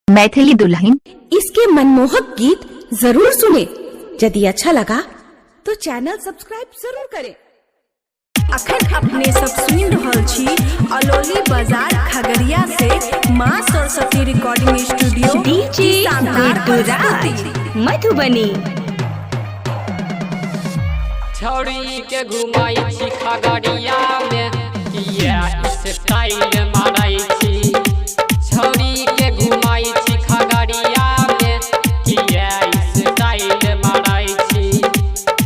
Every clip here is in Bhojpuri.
मैथिली दुल्हन। इसके मनमोहक गीत जरूर सुने। यदि अच्छा लगा तो चैनल सब्सक्राइब जरूर करें। अखन अपने सब सुन रहल छी अलौली बाजार खगड़िया से माँ Saraswati recording studio DJ Madhubani. छौड़ी के घुमाई छी खगड़िया में किया स्टाइल मारै छी। छौड़ी के घुमाई छी खगड़िया में किया स्टाइल मारै छी।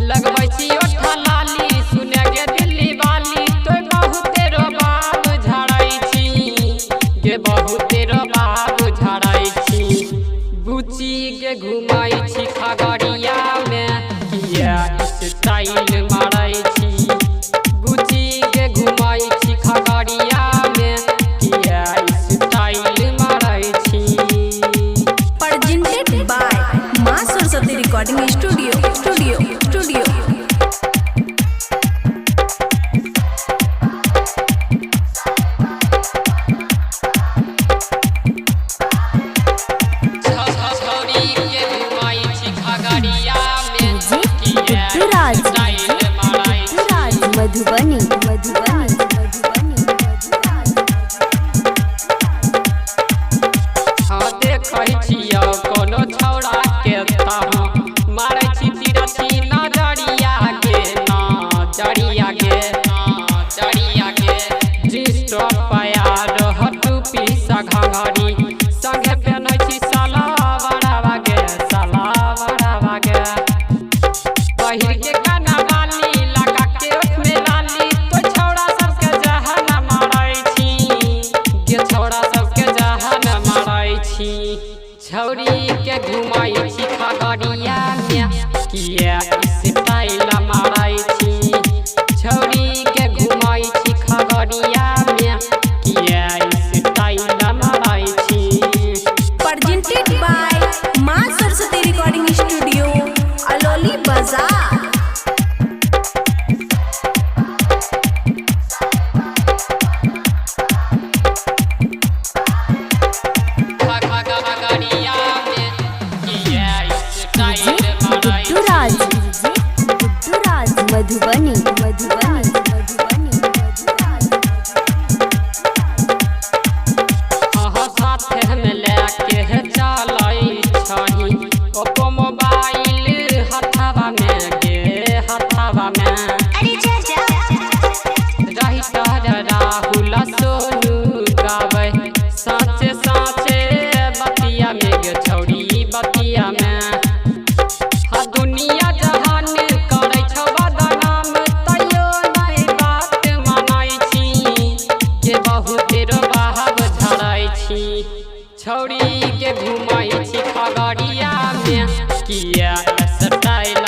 लगबै छी ओठा लाली सुने गे दिल्ली वाली तो बहुते रो बाल झड़ै छी गे बहुते रो बाल झड़ै छी। बुची के घुमाई छी खगड़िया में किया स्टाइल मारै छी। बुची के घुमाई छी खगड़िया में किया स्टाइल मारै छी। प्रेजेंटेड बाय माँ सरस्वती रिकॉर्डिंग स्टूडियो। छौड़ी के घुमाई छी खगड़िया में किया स्टाइल मारै छी। मधुबनी। हाँ देखै छियो कोनो छौड़ा के ताहा मारै छी तिरछी नजरिया के नजरिया के जिस्टो पाया रहत पीसा घंघरी संगे पेनै छी सलावरवा गे पहिर के काना वाली लगा के ओठ में लाली तो छौड़ा सबके जहान मारै छी गे छौड़ा सबके जहान मारै छी। छौड़ी के घुमाई छी खगड़िया में किया स्टाइल मारै छी। छौड़ी के घुमाई छी खगड़िया में किया स्टाइल मारै छी। प्रेजेंटेड बाय माँ सरस्वती रिकॉर्डिंग स्टूडियो अलौली बाजार। खगड़िया में किया स्टाइल मारै छी। मधुबनी। अहाँ साथे में लेके चलै छही ओप्पो मोबाइल हथवा में गे हथवा में रही तर राहुल सोनू गाबै साँचे बतिया में गे छौड़ी बतिया में। हाँ दुनिया जहान करै छौ बदनाम तैयो नहीं बात मानै छी के बहुते रो बहाव झड़ै छी। छौड़ी के घुमाई छी खगड़िया में किया स्टाइल